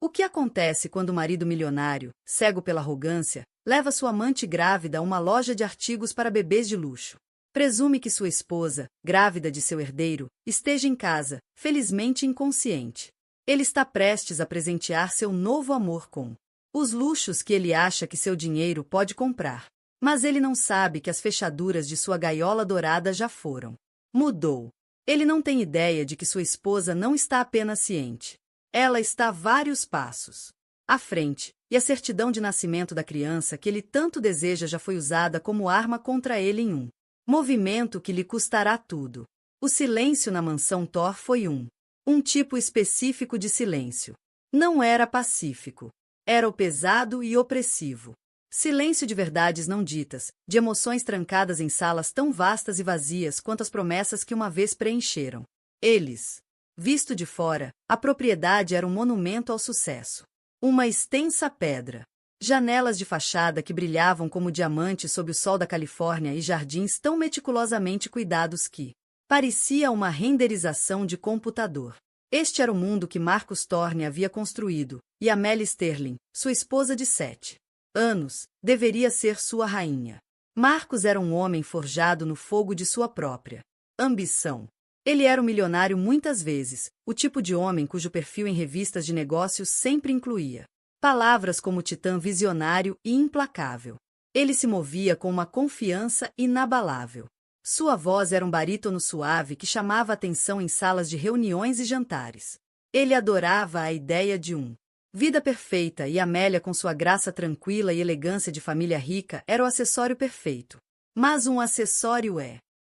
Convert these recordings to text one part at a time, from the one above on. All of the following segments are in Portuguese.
O que acontece quando o marido milionário, cego pela arrogância, leva sua amante grávida a uma loja de artigos para bebês de luxo? Presume que sua esposa, grávida de seu herdeiro, esteja em casa, felizmente inconsciente. Ele está prestes a presentear seu novo amor com os luxos que ele acha que seu dinheiro pode comprar. Mas ele não sabe que as fechaduras de sua gaiola dourada já foram. Mudou. Ele não tem ideia de que sua esposa não está apenas ciente. Ela está vários passos à frente, e a certidão de nascimento da criança que ele tanto deseja já foi usada como arma contra ele em um movimento que lhe custará tudo. O silêncio na mansão Thor foi um tipo específico de silêncio. Não era pacífico. Era o pesado e opressivo. Silêncio de verdades não ditas, de emoções trancadas em salas tão vastas e vazias quanto as promessas que uma vez preencheram. Eles. Visto de fora, a propriedade era um monumento ao sucesso. Uma extensa pedra. Janelas de fachada que brilhavam como diamantes sob o sol da Califórnia e jardins tão meticulosamente cuidados que parecia uma renderização de computador. Este era o mundo que Marcus Thorne havia construído, e Amélie Sterling, sua esposa de 7 anos, deveria ser sua rainha. Marcus era um homem forjado no fogo de sua própria ambição. Ele era um milionário muitas vezes, o tipo de homem cujo perfil em revistas de negócios sempre incluía palavras como titã visionário e implacável. Ele se movia com uma confiança inabalável. Sua voz era um barítono suave que chamava a atenção em salas de reuniões e jantares. Ele adorava a ideia de vida perfeita e Amélia, com sua graça tranquila e elegância de família rica, era o acessório perfeito. Mas um acessório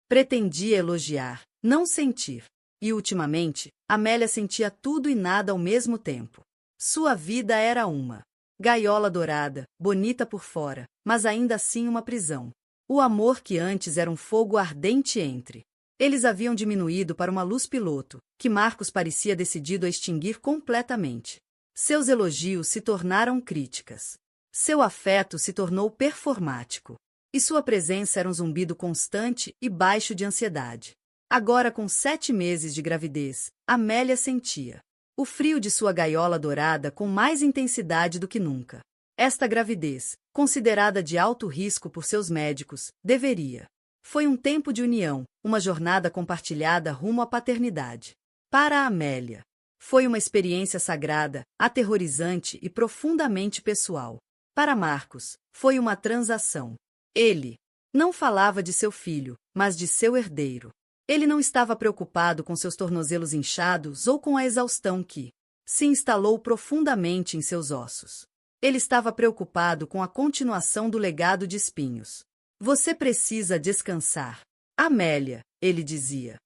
pretendia elogiar, não sentir. E, ultimamente, Amélia sentia tudo e nada ao mesmo tempo. Sua vida era uma gaiola dourada, bonita por fora, mas ainda assim uma prisão. O amor que antes era um fogo ardente entre eles haviam diminuído para uma luz piloto, que Marcus parecia decidido a extinguir completamente. Seus elogios se tornaram críticas. Seu afeto se tornou performático. E sua presença era um zumbido constante e baixo de ansiedade. Agora, com 7 meses de gravidez, Amélia sentia o frio de sua gaiola dourada com mais intensidade do que nunca. Esta gravidez, considerada de alto risco por seus médicos, deveria. Foi um tempo de união, uma jornada compartilhada rumo à paternidade. Para a Amélia, foi uma experiência sagrada, aterrorizante e profundamente pessoal. Para Marcus, foi uma transação. Ele não falava de seu filho, mas de seu herdeiro. Ele não estava preocupado com seus tornozelos inchados ou com a exaustão que se instalou profundamente em seus ossos. Ele estava preocupado com a continuação do legado de espinhos. Você precisa descansar. Amélia, ele dizia.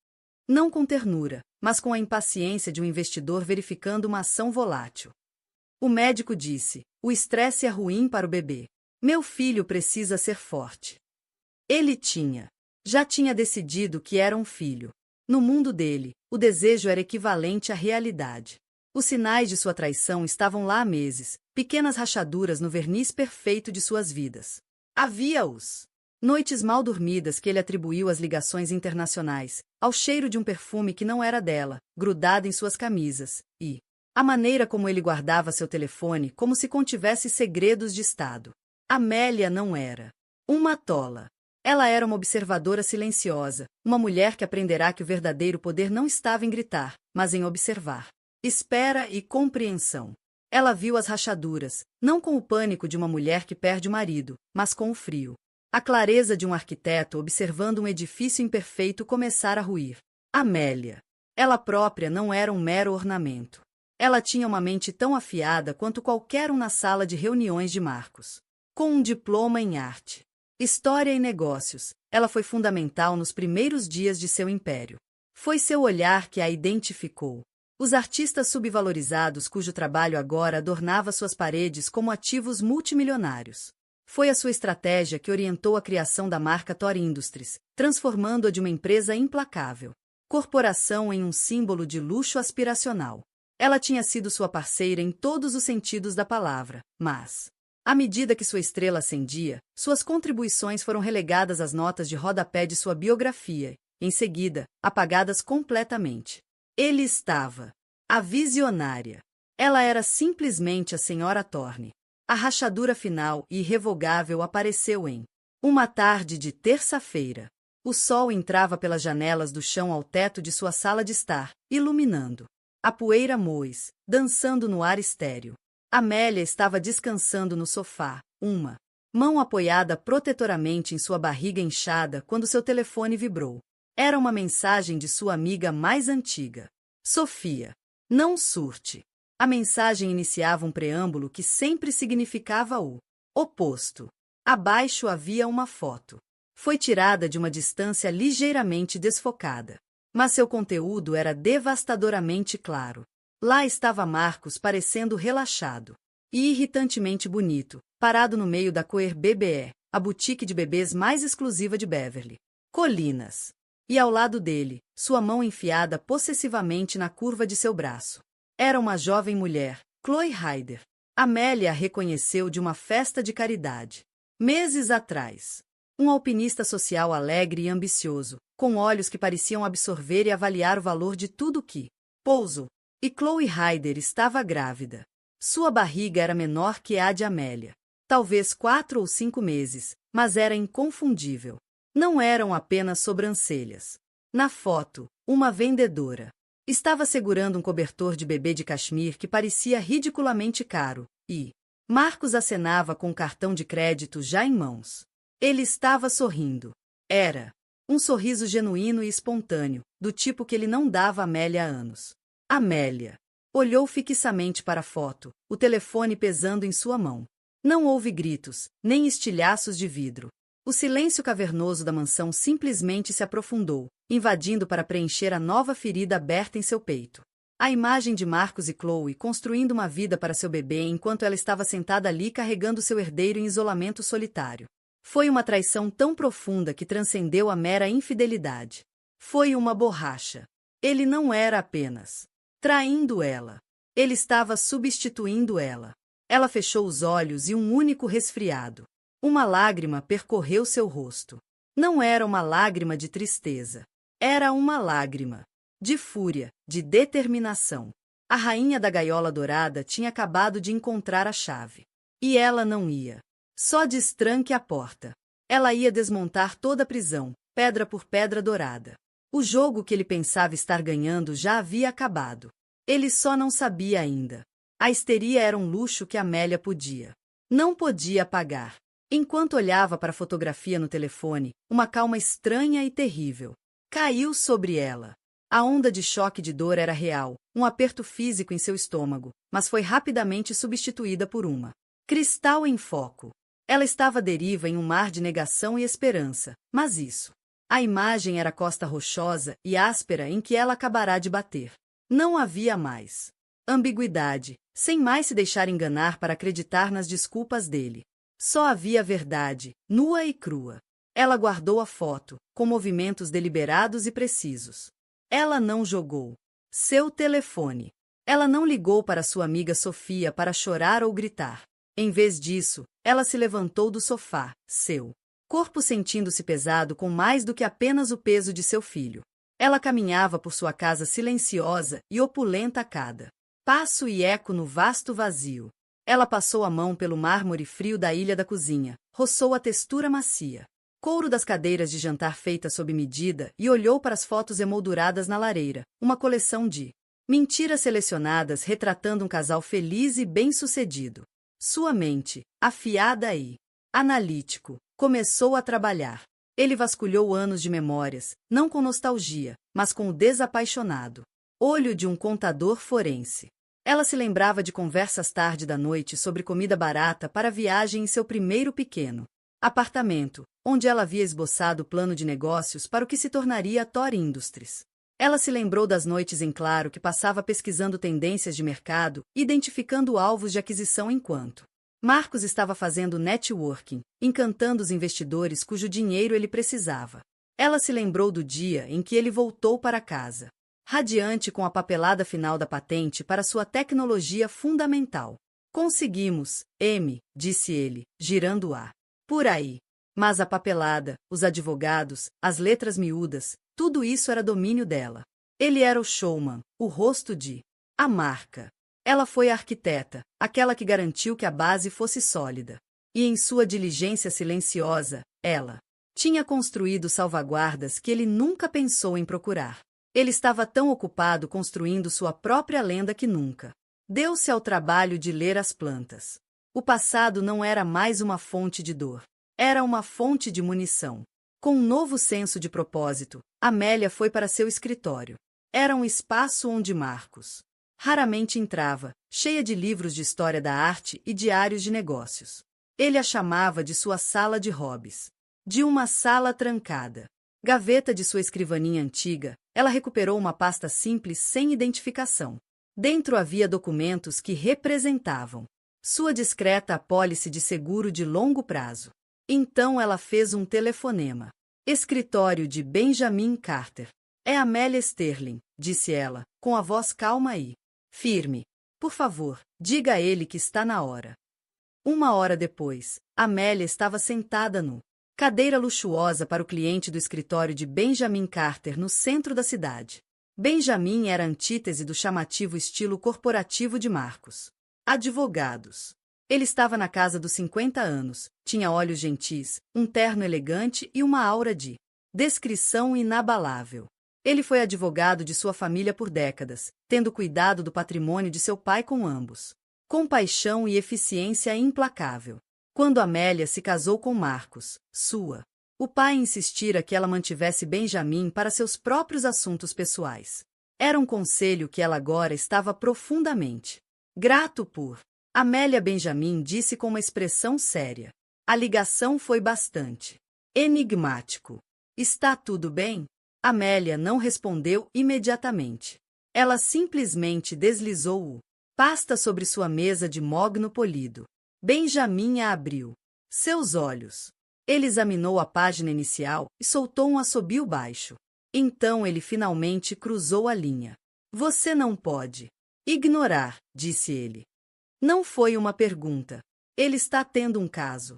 Não com ternura, mas com a impaciência de um investidor verificando uma ação volátil. O médico disse, o estresse é ruim para o bebê. Meu filho precisa ser forte. Ele já tinha decidido que era um filho. No mundo dele, o desejo era equivalente à realidade. Os sinais de sua traição estavam lá há meses, pequenas rachaduras no verniz perfeito de suas vidas. Havia-os noites mal dormidas que ele atribuiu às ligações internacionais, ao cheiro de um perfume que não era dela, grudado em suas camisas, e a maneira como ele guardava seu telefone como se contivesse segredos de Estado. Amélia não era uma tola. Ela era uma observadora silenciosa, uma mulher que aprenderá que o verdadeiro poder não estava em gritar, mas em observar. Espera e compreensão. Ela viu as rachaduras, não com o pânico de uma mulher que perde o marido, mas com o frio. A clareza de um arquiteto observando um edifício imperfeito começar a ruir. Amélia. Ela própria não era um mero ornamento. Ela tinha uma mente tão afiada quanto qualquer um na sala de reuniões de Marcus. Com um diploma em arte, história e negócios, ela foi fundamental nos primeiros dias de seu império. Foi seu olhar que a identificou. Os artistas subvalorizados cujo trabalho agora adornava suas paredes como ativos multimilionários. Foi a sua estratégia que orientou a criação da marca Thor Industries, transformando-a de uma empresa implacável, corporação em um símbolo de luxo aspiracional. Ela tinha sido sua parceira em todos os sentidos da palavra, mas, à medida que sua estrela ascendia, suas contribuições foram relegadas às notas de rodapé de sua biografia, em seguida, apagadas completamente. Ele estava. A visionária. Ela era simplesmente a Senhora Thorne. A rachadura final e irrevogável apareceu em uma tarde de terça-feira. O sol entrava pelas janelas do chão ao teto de sua sala de estar, iluminando a poeira mois, dançando no ar estéril. Amélia estava descansando no sofá, uma mão apoiada protetoramente em sua barriga inchada quando seu telefone vibrou. Era uma mensagem de sua amiga mais antiga. Sofia, não surte. A mensagem iniciava um preâmbulo que sempre significava o oposto. Abaixo havia uma foto. Foi tirada de uma distância ligeiramente desfocada. Mas seu conteúdo era devastadoramente claro. Lá estava Marcos parecendo relaxado e irritantemente bonito, parado no meio da Coer BBE, a boutique de bebês mais exclusiva de Beverly Colinas. E ao lado dele, sua mão enfiada possessivamente na curva de seu braço. Era uma jovem mulher, Chloe Ryder. Amélia a reconheceu de uma festa de caridade. Meses atrás. Um alpinista social alegre e ambicioso, com olhos que pareciam absorver e avaliar o valor de tudo que pouso. E Chloe Ryder estava grávida. Sua barriga era menor que a de Amélia. Talvez 4 ou 5 meses, mas era inconfundível. Não eram apenas sobrancelhas. Na foto, uma vendedora estava segurando um cobertor de bebê de cachemir que parecia ridiculamente caro, e Marcos acenava com um cartão de crédito já em mãos. Ele estava sorrindo. Era um sorriso genuíno e espontâneo, do tipo que ele não dava a Amélia há anos. Amélia olhou fixamente para a foto, o telefone pesando em sua mão. Não houve gritos, nem estilhaços de vidro. O silêncio cavernoso da mansão simplesmente se aprofundou, invadindo para preencher a nova ferida aberta em seu peito. A imagem de Marcos e Chloe construindo uma vida para seu bebê enquanto ela estava sentada ali carregando seu herdeiro em isolamento solitário. Foi uma traição tão profunda que transcendeu a mera infidelidade. Foi uma borracha. Ele não era apenas traindo ela. Ele estava substituindo ela. Ela fechou os olhos e um único resfriado. Uma lágrima percorreu seu rosto. Não era uma lágrima de tristeza. Era uma lágrima de fúria, de determinação. A rainha da gaiola dourada tinha acabado de encontrar a chave. E ela não ia só destranque a porta. Ela ia desmontar toda a prisão, pedra por pedra dourada. O jogo que ele pensava estar ganhando já havia acabado. Ele só não sabia ainda. A histeria era um luxo que Amélia não podia pagar. Enquanto olhava para a fotografia no telefone, uma calma estranha e terrível caiu sobre ela. A onda de choque de dor era real, um aperto físico em seu estômago, mas foi rapidamente substituída por uma cristal em foco. Ela estava à deriva em um mar de negação e esperança, mas isso. A imagem era a costa rochosa e áspera em que ela acabará de bater. Não havia mais ambiguidade, sem mais se deixar enganar para acreditar nas desculpas dele. Só havia verdade, nua e crua. Ela guardou a foto, com movimentos deliberados e precisos. Ela não jogou seu telefone. Ela não ligou para sua amiga Sofia para chorar ou gritar. Em vez disso, ela se levantou do sofá, seu corpo sentindo-se pesado com mais do que apenas o peso de seu filho. Ela caminhava por sua casa silenciosa e opulenta a cada passo e eco no vasto vazio. Ela passou a mão pelo mármore frio da ilha da cozinha, roçou a textura macia, couro das cadeiras de jantar feitas sob medida e olhou para as fotos emolduradas na lareira, uma coleção de mentiras selecionadas retratando um casal feliz e bem-sucedido. Sua mente, afiada e analítico, começou a trabalhar. Ele vasculhou anos de memórias, não com nostalgia, mas com o desapaixonado olho de um contador forense. Ela se lembrava de conversas tarde da noite sobre comida barata para a viagem em seu primeiro pequeno apartamento, onde ela havia esboçado o plano de negócios para o que se tornaria a Thor Industries. Ela se lembrou das noites em claro que passava pesquisando tendências de mercado e identificando alvos de aquisição enquanto Marcos estava fazendo networking, encantando os investidores cujo dinheiro ele precisava. Ela se lembrou do dia em que ele voltou para casa, radiante com a papelada final da patente para sua tecnologia fundamental. Conseguimos, M, disse ele, girando-a por aí. Mas a papelada, os advogados, as letras miúdas, tudo isso era domínio dela. Ele era o showman, o rosto de a marca. Ela foi a arquiteta, aquela que garantiu que a base fosse sólida. E em sua diligência silenciosa, ela tinha construído salvaguardas que ele nunca pensou em procurar. Ele estava tão ocupado construindo sua própria lenda que nunca deu-se ao trabalho de ler as plantas. O passado não era mais uma fonte de dor. Era uma fonte de munição. Com um novo senso de propósito, Amélia foi para seu escritório. Era um espaço onde Marcos raramente entrava, cheia de livros de história da arte e diários de negócios. Ele a chamava de sua sala de hobbies. De uma sala trancada. Gaveta de sua escrivaninha antiga, ela recuperou uma pasta simples sem identificação. Dentro havia documentos que representavam sua discreta apólice de seguro de longo prazo. Então ela fez um telefonema. Escritório de Benjamin Carter. É Amélia Sterling, disse ela, com a voz calma e firme. Por favor, diga a ele que está na hora. 1 hora depois, Amélia estava sentada no cadeira luxuosa para o cliente do escritório de Benjamin Carter no centro da cidade. Benjamin era a antítese do chamativo estilo corporativo de Marcos. Advogados. Ele estava na casa dos 50 anos, tinha olhos gentis, um terno elegante e uma aura de descrição inabalável. Ele foi advogado de sua família por décadas, tendo cuidado do patrimônio de seu pai com ambos. Compaixão e eficiência implacável. Quando Amélia se casou com Marcos, o pai insistira que ela mantivesse Benjamin para seus próprios assuntos pessoais. Era um conselho que ela agora estava profundamente grato por. Amélia Benjamin disse com uma expressão séria. A ligação foi bastante enigmático. Está tudo bem? Amélia não respondeu imediatamente. Ela simplesmente deslizou o pasta sobre sua mesa de mogno polido. Benjamin a abriu. Seus olhos. Ele examinou a página inicial e soltou um assobio baixo. Então ele finalmente cruzou a linha. Você não pode ignorar, disse ele. Não foi uma pergunta. Ele está tendo um caso.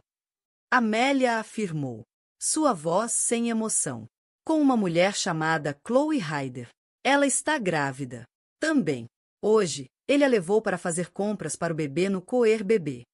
Amélia afirmou. Sua voz sem emoção. Com uma mulher chamada Chloe Ryder. Ela está grávida. Também. Hoje, ele a levou para fazer compras para o bebê no Coer Bebê.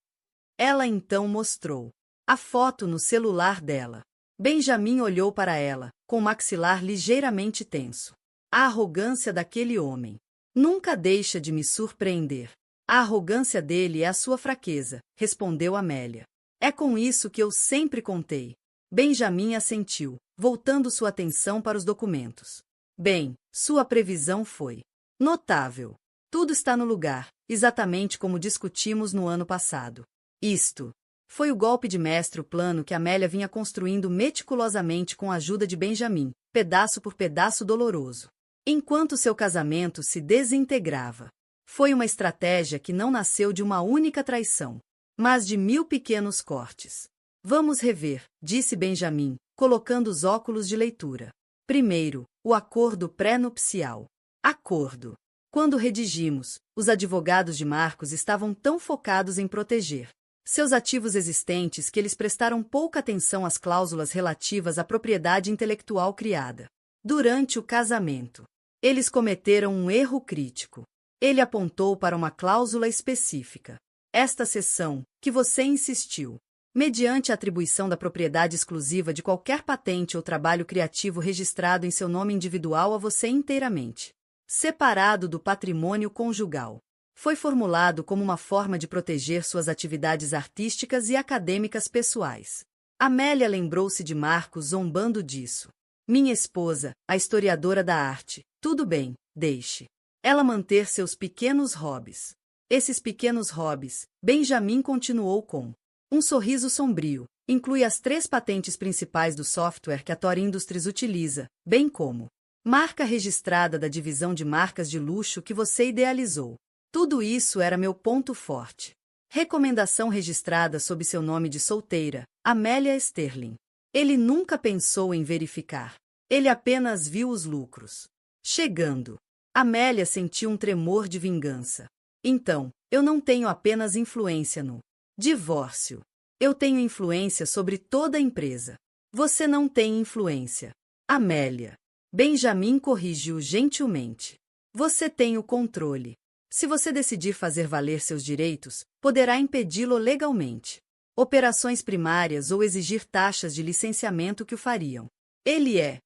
Ela então mostrou a foto no celular dela. Benjamin olhou para ela, com o maxilar ligeiramente tenso. A arrogância daquele homem nunca deixa de me surpreender. A arrogância dele é a sua fraqueza, respondeu Amélia. É com isso que eu sempre contei. Benjamin assentiu, voltando sua atenção para os documentos. Bem, sua previsão foi notável. Tudo está no lugar, exatamente como discutimos no ano passado. Isto foi o golpe de mestre, o plano que Amélia vinha construindo meticulosamente com a ajuda de Benjamin, pedaço por pedaço doloroso. Enquanto seu casamento se desintegrava. Foi uma estratégia que não nasceu de uma única traição, mas de 1000 pequenos cortes. Vamos rever, disse Benjamin, colocando os óculos de leitura. Primeiro, o acordo pré-nupcial. Acordo. Quando redigimos, os advogados de Marcos estavam tão focados em proteger seus ativos existentes que eles prestaram pouca atenção às cláusulas relativas à propriedade intelectual criada durante o casamento. Eles cometeram um erro crítico. Ele apontou para uma cláusula específica. Esta seção, que você insistiu, mediante a atribuição da propriedade exclusiva de qualquer patente ou trabalho criativo registrado em seu nome individual a você inteiramente, separado do patrimônio conjugal. Foi formulado como uma forma de proteger suas atividades artísticas e acadêmicas pessoais. Amélia lembrou-se de Marcos zombando disso. Minha esposa, a historiadora da arte, tudo bem, deixe ela manter seus pequenos hobbies. Esses pequenos hobbies, Benjamin continuou com um sorriso sombrio, inclui as 3 patentes principais do software que a Tor Industries utiliza, bem como marca registrada da divisão de marcas de luxo que você idealizou. Tudo isso era meu ponto forte. Recomendação registrada sob seu nome de solteira, Amélia Sterling. Ele nunca pensou em verificar. Ele apenas viu os lucros chegando. Amélia sentiu um tremor de vingança. Então, eu não tenho apenas influência no divórcio. Eu tenho influência sobre toda a empresa. Você não tem influência. Amélia. Benjamin corrigiu gentilmente. Você tem o controle. Se você decidir fazer valer seus direitos, poderá impedi-lo legalmente. Operações primárias ou exigir taxas de licenciamento que o fariam. Ele é,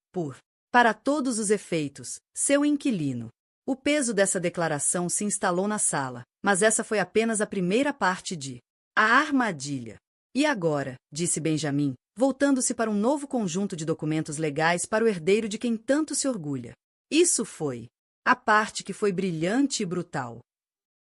para todos os efeitos, seu inquilino. O peso dessa declaração se instalou na sala, mas essa foi apenas a primeira parte de A Armadilha. E agora, disse Benjamin, voltando-se para um novo conjunto de documentos legais para o herdeiro de quem tanto se orgulha. Isso foi a parte que foi brilhante e brutal.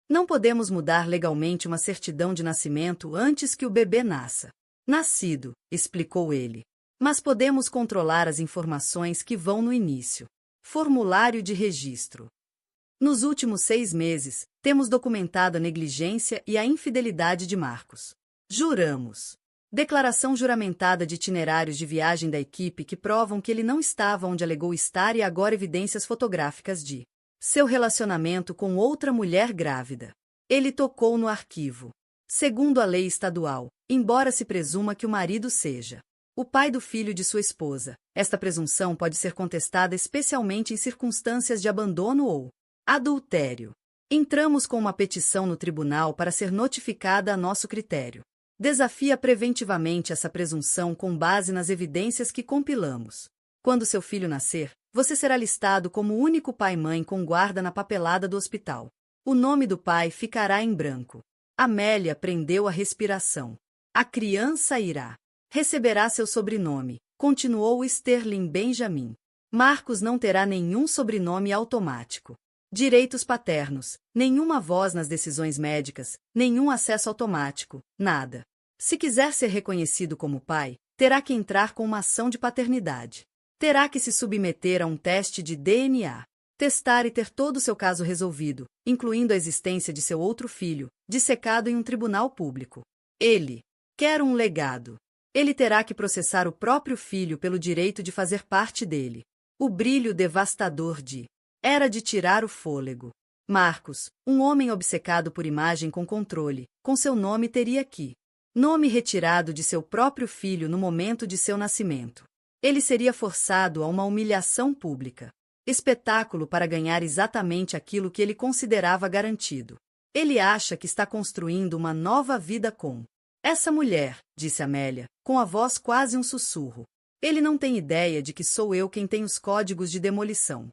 Não podemos mudar legalmente uma certidão de nascimento antes que o bebê nasça. Nascido, explicou ele. Mas podemos controlar as informações que vão no início. Formulário de registro. Nos últimos 6 meses, temos documentado a negligência e a infidelidade de Marcos. Juramos. Declaração juramentada de itinerários de viagem da equipe que provam que ele não estava onde alegou estar e agora evidências fotográficas de seu relacionamento com outra mulher grávida. Ele tocou no arquivo. Segundo a lei estadual, embora se presuma que o marido seja o pai do filho de sua esposa, esta presunção pode ser contestada especialmente em circunstâncias de abandono ou adultério. Entramos com uma petição no tribunal para ser notificada a nosso critério. Desafia preventivamente essa presunção com base nas evidências que compilamos. Quando seu filho nascer, você será listado como o único pai-mãe com guarda na papelada do hospital. O nome do pai ficará em branco. Amélia prendeu a respiração. A criança receberá seu sobrenome, continuou Sterling Benjamin. Marcos não terá nenhum sobrenome automático. Direitos paternos, nenhuma voz nas decisões médicas, nenhum acesso automático, nada. Se quiser ser reconhecido como pai, terá que entrar com uma ação de paternidade. Terá que se submeter a um teste de DNA. Testar e ter todo o seu caso resolvido, incluindo a existência de seu outro filho, dissecado em um tribunal público. Ele quer um legado. Ele terá que processar o próprio filho pelo direito de fazer parte dele. O brilho devastador era de tirar o fôlego. Marcos, um homem obcecado por imagem com controle, com seu nome teria que nome retirado de seu próprio filho no momento de seu nascimento. Ele seria forçado a uma humilhação pública. Espetáculo para ganhar exatamente aquilo que ele considerava garantido. Ele acha que está construindo uma nova vida com essa mulher, disse Amélia, com a voz quase um sussurro. Ele não tem ideia de que sou eu quem tem os códigos de demolição.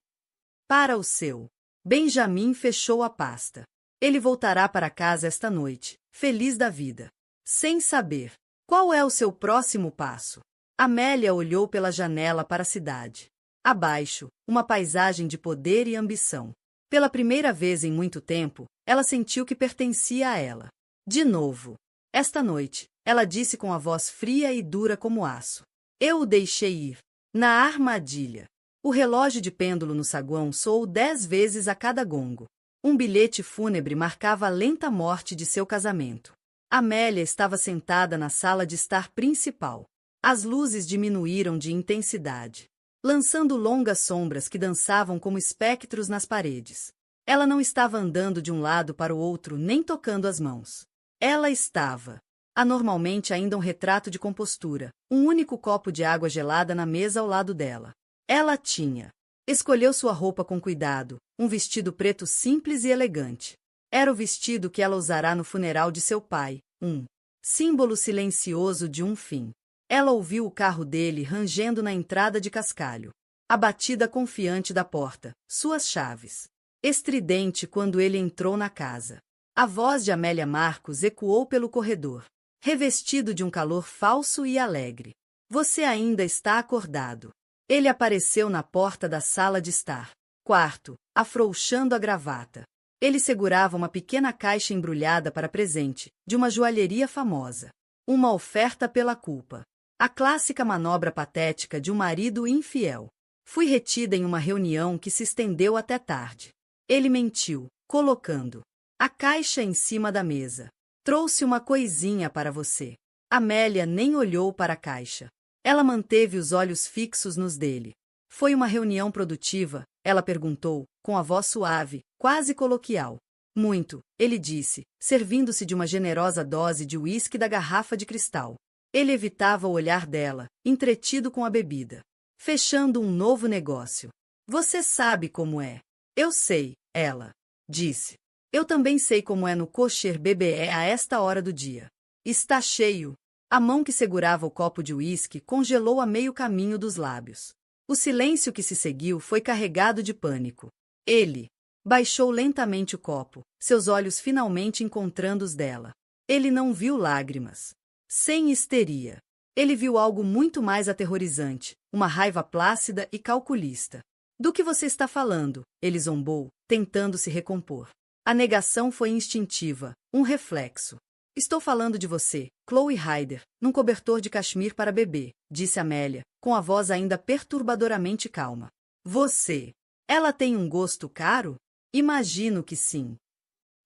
Para o seu. Benjamin fechou a pasta. Ele voltará para casa esta noite, feliz da vida. Sem saber qual é o seu próximo passo. Amélia olhou pela janela para a cidade. Abaixo, uma paisagem de poder e ambição. Pela primeira vez em muito tempo, ela sentiu que pertencia a ela. De novo. Esta noite, ela disse com a voz fria e dura como aço. Eu o deixei ir. Na armadilha. O relógio de pêndulo no saguão soou 10 vezes a cada gongo. Um bilhete fúnebre marcava a lenta morte de seu casamento. Amélia estava sentada na sala de estar principal. As luzes diminuíram de intensidade, lançando longas sombras que dançavam como espectros nas paredes. Ela não estava andando de um lado para o outro nem tocando as mãos. Ela estava. Anormalmente ainda um retrato de compostura, um único copo de água gelada na mesa ao lado dela. Ela tinha. Escolheu sua roupa com cuidado, um vestido preto simples e elegante. Era o vestido que ela usará no funeral de seu pai, um símbolo silencioso de um fim. Ela ouviu o carro dele rangendo na entrada de cascalho. A batida confiante da porta, suas chaves. Estridente quando ele entrou na casa. A voz de Amélia Marcos ecoou pelo corredor, revestido de um calor falso e alegre. Você ainda está acordado. Ele apareceu na porta da sala de estar. Quarto, afrouxando a gravata. Ele segurava uma pequena caixa embrulhada para presente, de uma joalheria famosa. Uma oferta pela culpa. A clássica manobra patética de um marido infiel. Fui retida em uma reunião que se estendeu até tarde. Ele mentiu, colocando a caixa em cima da mesa. Trouxe uma coisinha para você. Amélia nem olhou para a caixa. Ela manteve os olhos fixos nos dele. Foi uma reunião produtiva? Ela perguntou, com a voz suave, quase coloquial. Muito, ele disse, servindo-se de uma generosa dose de uísque da garrafa de cristal. Ele evitava o olhar dela, entretido com a bebida. Fechando um novo negócio. Você sabe como é. Eu sei, ela disse. Eu também sei como é no cocher beber a esta hora do dia. Está cheio. A mão que segurava o copo de uísque congelou a meio caminho dos lábios. O silêncio que se seguiu foi carregado de pânico. Ele baixou lentamente o copo, seus olhos finalmente encontrando os dela. Ele não viu lágrimas. Sem histeria. Ele viu algo muito mais aterrorizante, uma raiva plácida e calculista. Do que você está falando? Ele zombou, tentando se recompor. A negação foi instintiva, um reflexo. Estou falando de você, Chloe Ryder, num cobertor de cachemir para bebê, disse Amélia, com a voz ainda perturbadoramente calma. Você. Ela tem um gosto caro? Imagino que sim.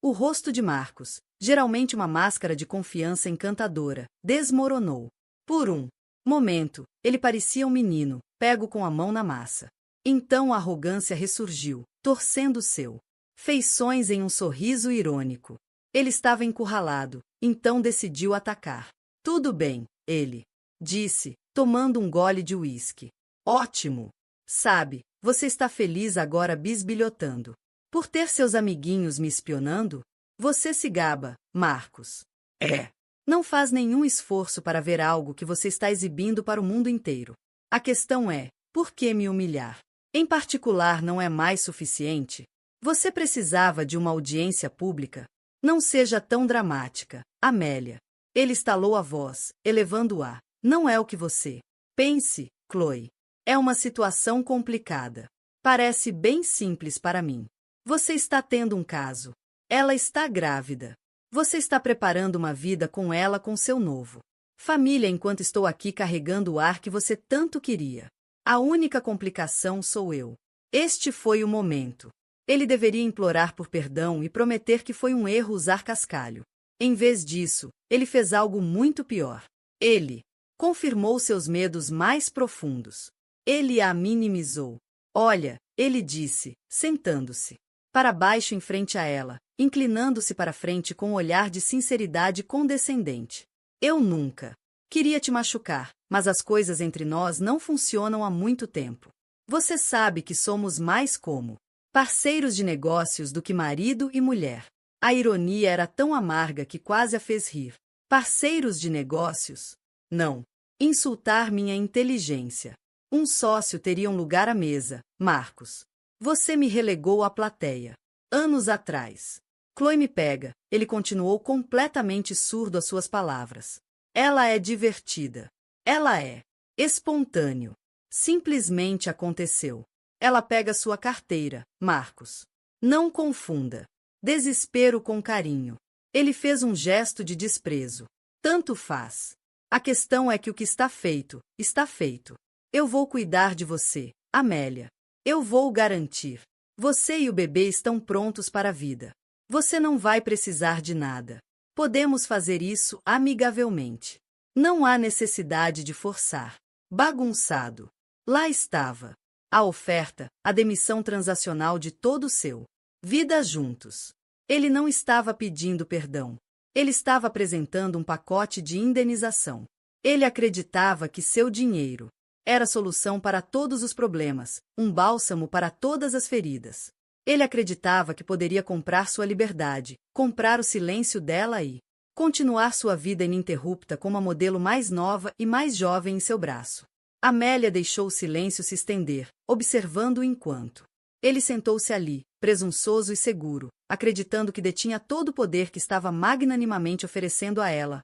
O rosto de Marcos, geralmente uma máscara de confiança encantadora, desmoronou. Por um momento, ele parecia um menino, pego com a mão na massa. Então a arrogância ressurgiu, torcendo seu feições em um sorriso irônico. Ele estava encurralado, então decidiu atacar. Tudo bem, ele disse, tomando um gole de uísque. Ótimo! Sabe, você está feliz agora bisbilhotando. Por ter seus amiguinhos me espionando? Você se gaba, Marcos. É. Não faz nenhum esforço para ver algo que você está exibindo para o mundo inteiro. A questão é, por que me humilhar? Em particular, não é mais suficiente? Você precisava de uma audiência pública? Não seja tão dramática, Amélia. Ele estalou a voz, elevando-a. Não é o que você pense, Chloe. É uma situação complicada. Parece bem simples para mim. Você está tendo um caso. Ela está grávida. Você está preparando uma vida com ela com seu novo família enquanto estou aqui carregando o ar que você tanto queria. A única complicação sou eu. Este foi o momento. Ele deveria implorar por perdão e prometer que foi um erro usar cascalho. Em vez disso, ele fez algo muito pior. Ele confirmou seus medos mais profundos. Ele a minimizou. Olha, ele disse, sentando-se para baixo em frente a ela, inclinando-se para frente com um olhar de sinceridade condescendente. Eu nunca queria te machucar, mas as coisas entre nós não funcionam há muito tempo. Você sabe que somos mais como parceiros de negócios do que marido e mulher. A ironia era tão amarga que quase a fez rir. Parceiros de negócios? Não. Insultar minha inteligência. Um sócio teria um lugar à mesa, Marcos. Você me relegou à plateia. Anos atrás. Chloe me pega. Ele continuou completamente surdo às suas palavras. Ela é divertida. Ela é espontâneo. Simplesmente aconteceu. Ela pega sua carteira, Marcos. Não confunda desespero com carinho. Ele fez um gesto de desprezo. Tanto faz. A questão é que o que está feito, está feito. Eu vou cuidar de você, Amélia. Eu vou garantir. Você e o bebê estão prontos para a vida. Você não vai precisar de nada. Podemos fazer isso amigavelmente. Não há necessidade de forçar. Bagunçado. Lá estava. A oferta, a demissão transacional de todo o seu vida juntos. Ele não estava pedindo perdão. Ele estava apresentando um pacote de indenização. Ele acreditava que seu dinheiro era a solução para todos os problemas, um bálsamo para todas as feridas. Ele acreditava que poderia comprar sua liberdade, comprar o silêncio dela e continuar sua vida ininterrupta como a modelo mais nova e mais jovem em seu braço. Amélia deixou o silêncio se estender, observando-o enquanto ele sentou-se ali, presunçoso e seguro, acreditando que detinha todo o poder que estava magnanimamente oferecendo a ela,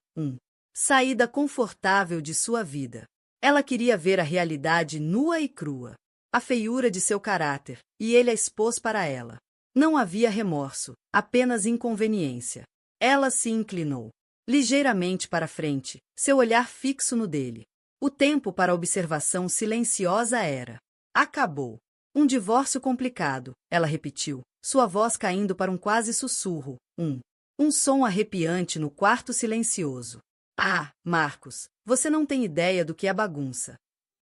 saída confortável de sua vida. Ela queria ver a realidade nua e crua, a feiura de seu caráter, e ele a expôs para ela. Não havia remorso, apenas inconveniência. Ela se inclinou ligeiramente para frente, seu olhar fixo no dele. O tempo para a observação silenciosa era. Acabou. Um divórcio complicado, ela repetiu, sua voz caindo para um quase sussurro, um som arrepiante no quarto silencioso. Ah, Marcos, você não tem ideia do que é bagunça.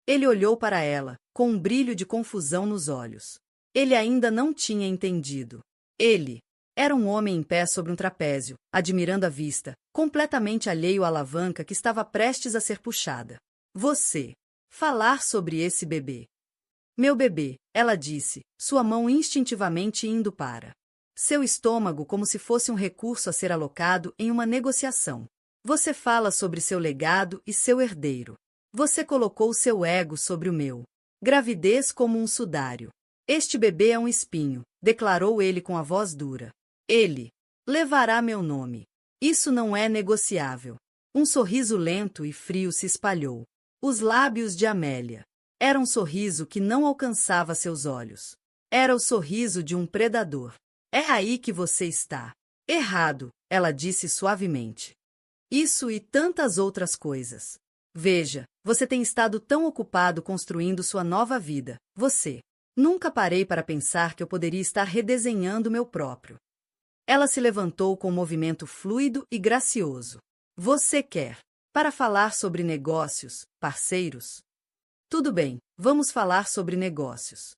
Ele olhou para ela, com um brilho de confusão nos olhos. Ele ainda não tinha entendido. Ele era um homem em pé sobre um trapézio, admirando a vista, completamente alheio à alavanca que estava prestes a ser puxada. Você falar sobre esse bebê. Meu bebê, ela disse, sua mão instintivamente indo para Seu estômago como se fosse um recurso a ser alocado em uma negociação. Você fala sobre seu legado e seu herdeiro. Você colocou seu ego sobre o meu. Gravidez como um sudário. Este bebê é um espinho, declarou ele com a voz dura. Ele levará meu nome. Isso não é negociável. Um sorriso lento e frio se espalhou. Os lábios de Amélia. Era um sorriso que não alcançava seus olhos. Era o sorriso de um predador. É aí que você está. Errado, ela disse suavemente. Isso e tantas outras coisas. Veja, você tem estado tão ocupado construindo sua nova vida. Você. Nunca parei para pensar que eu poderia estar redesenhando meu próprio. Ela se levantou com um movimento fluido e gracioso. Você quer? Para falar sobre negócios, parceiros? Tudo bem, vamos falar sobre negócios.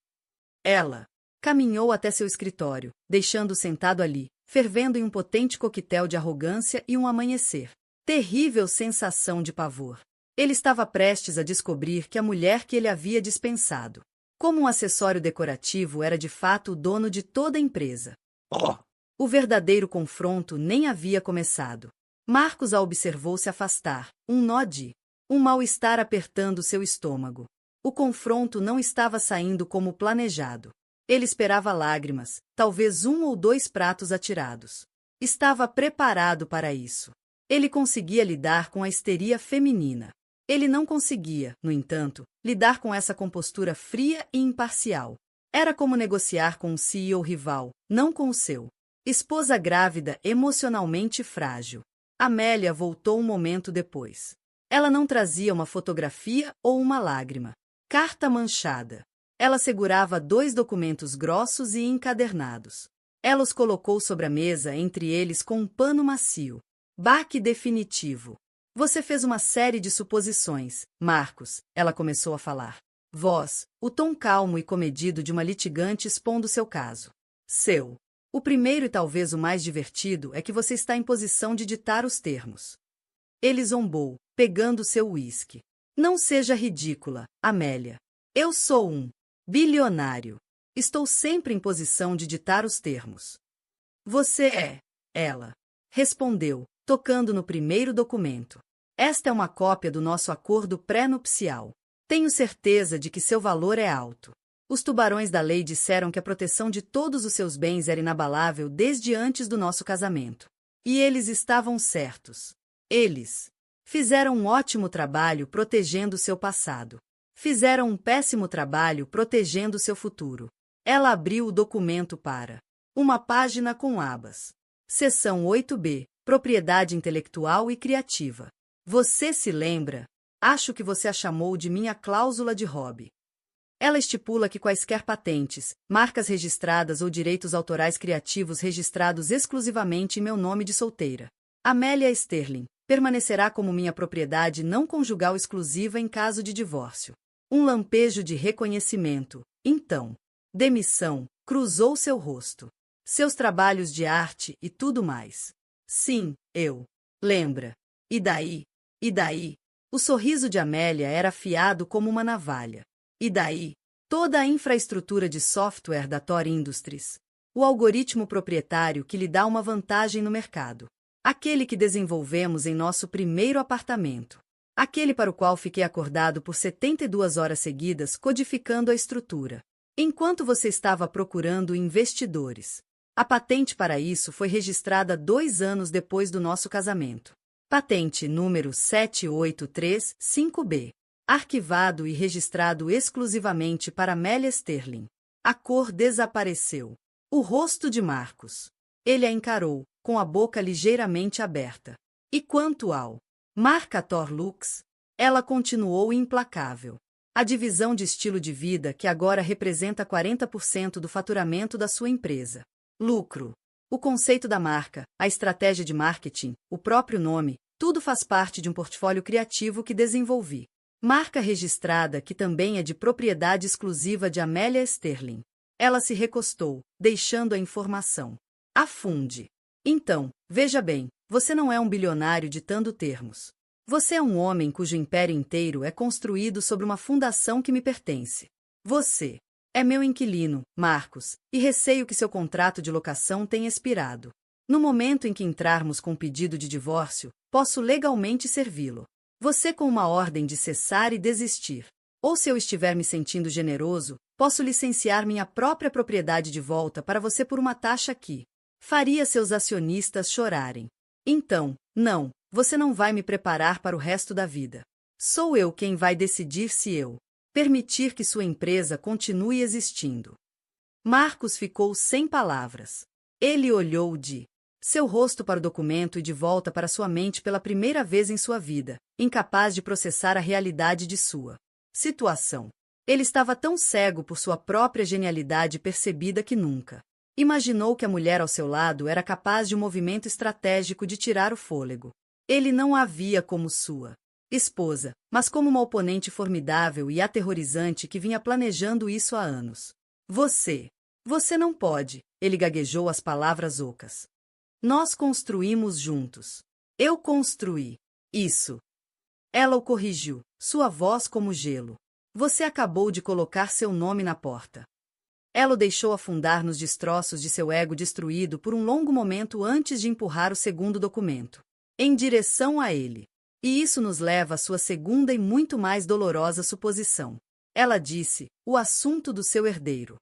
Ela caminhou até seu escritório, deixando-o sentado ali, fervendo em um potente coquetel de arrogância e um amanhecer. Terrível sensação de pavor. Ele estava prestes a descobrir que a mulher que ele havia dispensado, como um acessório decorativo, era de fato o dono de toda a empresa. O verdadeiro confronto nem havia começado. Marcos a observou se afastar, um mal-estar apertando seu estômago. O confronto não estava saindo como planejado. Ele esperava lágrimas, talvez 1 ou 2 pratos atirados. Estava preparado para isso. Ele conseguia lidar com a histeria feminina. Ele não conseguia, no entanto, lidar com essa compostura fria e imparcial. Era como negociar com um CEO rival, não com o seu. Esposa grávida, emocionalmente frágil. Amélia voltou um momento depois. Ela não trazia uma fotografia ou uma lágrima. Carta manchada. Ela segurava 2 documentos grossos e encadernados. Ela os colocou sobre a mesa, entre eles com um pano macio. Baque definitivo. Você fez uma série de suposições, Marcos, ela começou a falar. Voz, o tom calmo e comedido de uma litigante expondo seu caso. O primeiro e talvez o mais divertido é que você está em posição de ditar os termos. Ele zombou, pegando seu uísque. Não seja ridícula, Amélia. Eu sou um bilionário. Estou sempre em posição de ditar os termos. Você é, ela respondeu, tocando no primeiro documento. Esta é uma cópia do nosso acordo pré-nupcial. Tenho certeza de que seu valor é alto. Os tubarões da lei disseram que a proteção de todos os seus bens era inabalável desde antes do nosso casamento. E eles estavam certos. Eles fizeram um ótimo trabalho protegendo seu passado. Fizeram um péssimo trabalho protegendo seu futuro. Ela abriu o documento para uma página com abas. Seção 8B, Propriedade Intelectual e Criativa. Você se lembra? Acho que você a chamou de minha cláusula de hobby. Ela estipula que quaisquer patentes, marcas registradas ou direitos autorais criativos registrados exclusivamente em meu nome de solteira, Amélia Sterling, permanecerá como minha propriedade não conjugal exclusiva em caso de divórcio. Um lampejo de reconhecimento, então. Demissão, cruzou seu rosto. Seus trabalhos de arte e tudo mais. Sim, eu. Lembra. E daí? E daí? O sorriso de Amélia era afiado como uma navalha. E daí? Toda a infraestrutura de software da Tor Industries. O algoritmo proprietário que lhe dá uma vantagem no mercado. Aquele que desenvolvemos em nosso primeiro apartamento. Aquele para o qual fiquei acordado por 72 horas seguidas codificando a estrutura. Enquanto você estava procurando investidores. A patente para isso foi registrada 2 anos depois do nosso casamento. Patente número 7835B. Arquivado e registrado exclusivamente para Amélia Sterling. A cor desapareceu. O rosto de Marcos. Ele a encarou, com a boca ligeiramente aberta. E quanto ao marca Tor Lux? Ela continuou implacável. A divisão de estilo de vida que agora representa 40% do faturamento da sua empresa. Lucro. O conceito da marca, a estratégia de marketing, o próprio nome, tudo faz parte de um portfólio criativo que desenvolvi. Marca registrada que também é de propriedade exclusiva de Amélia Sterling. Ela se recostou, deixando a informação. Afunde. Então, veja bem, você não é um bilionário ditando termos. Você é um homem cujo império inteiro é construído sobre uma fundação que me pertence. Você É meu inquilino, Marcos, e receio que seu contrato de locação tenha expirado. No momento em que entrarmos com pedido de divórcio, posso legalmente servi-lo. Você com uma ordem de cessar e desistir. Ou se eu estiver me sentindo generoso, posso licenciar minha própria propriedade de volta para você por uma taxa que faria seus acionistas chorarem. Então, não, você não vai me preparar para o resto da vida. Sou eu quem vai decidir se eu permitir que sua empresa continue existindo. Marcos ficou sem palavras. Ele olhou de seu rosto para o documento e de volta para sua mente pela primeira vez em sua vida, incapaz de processar a realidade de sua situação. Ele estava tão cego por sua própria genialidade percebida que nunca imaginou que a mulher ao seu lado era capaz de um movimento estratégico de tirar o fôlego. Ele não a via como sua esposa, mas como uma oponente formidável e aterrorizante que vinha planejando isso há anos. Você não pode, ele gaguejou as palavras ocas. Nós construímos juntos. Eu construí. Isso. Ela o corrigiu, sua voz como gelo. Você acabou de colocar seu nome na porta. Ela o deixou afundar nos destroços de seu ego destruído por um longo momento antes de empurrar o segundo documento em direção a ele. E isso nos leva à sua segunda e muito mais dolorosa suposição. Ela disse, o assunto do seu herdeiro.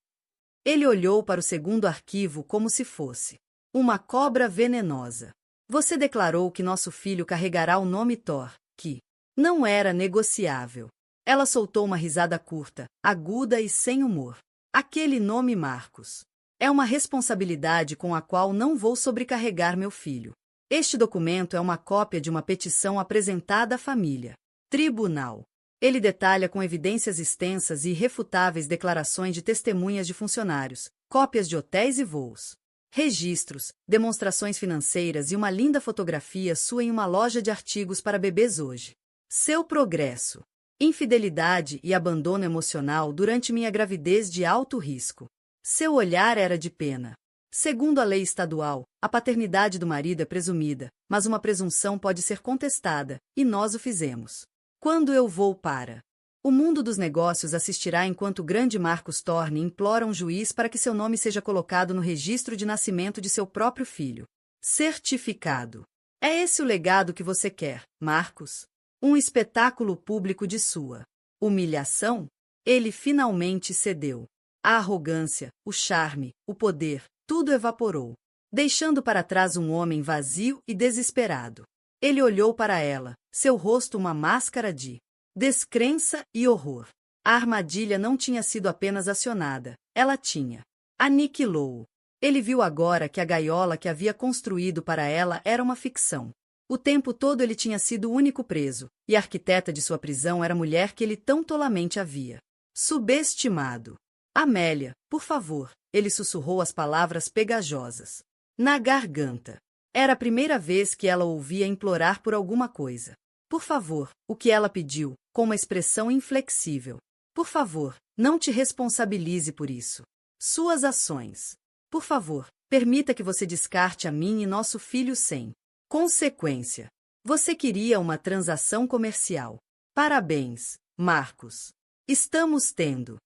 Ele olhou para o segundo arquivo como se fosse uma cobra venenosa. Você declarou que nosso filho carregará o nome Thor, que não era negociável. Ela soltou uma risada curta, aguda e sem humor. Aquele nome Marcos é uma responsabilidade com a qual não vou sobrecarregar meu filho. Este documento é uma cópia de uma petição apresentada à família. Tribunal. Ele detalha com evidências extensas e irrefutáveis declarações de testemunhas de funcionários, cópias de hotéis e voos, registros, demonstrações financeiras e uma linda fotografia sua em uma loja de artigos para bebês hoje. Seu progresso. Infidelidade e abandono emocional durante minha gravidez de alto risco. Seu olhar era de pena. Segundo a lei estadual, a paternidade do marido é presumida, mas uma presunção pode ser contestada, e nós o fizemos. Quando eu vou para o mundo dos negócios assistirá enquanto o grande Marcos Thorne implora um juiz para que seu nome seja colocado no registro de nascimento de seu próprio filho. Certificado. É esse o legado que você quer, Marcos? Um espetáculo público de sua humilhação? Ele finalmente cedeu. A arrogância, o charme, o poder, tudo evaporou, deixando para trás um homem vazio e desesperado. Ele olhou para ela, seu rosto uma máscara de descrença e horror. A armadilha não tinha sido apenas acionada, ela tinha aniquilou-o. Ele viu agora que a gaiola que havia construído para ela era uma ficção. O tempo todo ele tinha sido o único preso, e a arquiteta de sua prisão era a mulher que ele tão tolamente havia subestimado. Amélia, por favor, ele sussurrou as palavras pegajosas na garganta. Era a primeira vez que ela ouvia implorar por alguma coisa. Por favor, o que ela pediu, com uma expressão inflexível. Por favor, não te responsabilize por isso. Suas ações. Por favor, permita que você descarte a mim e nosso filho sem consequência. Você queria uma transação comercial. Parabéns, Marcos. Estamos tendo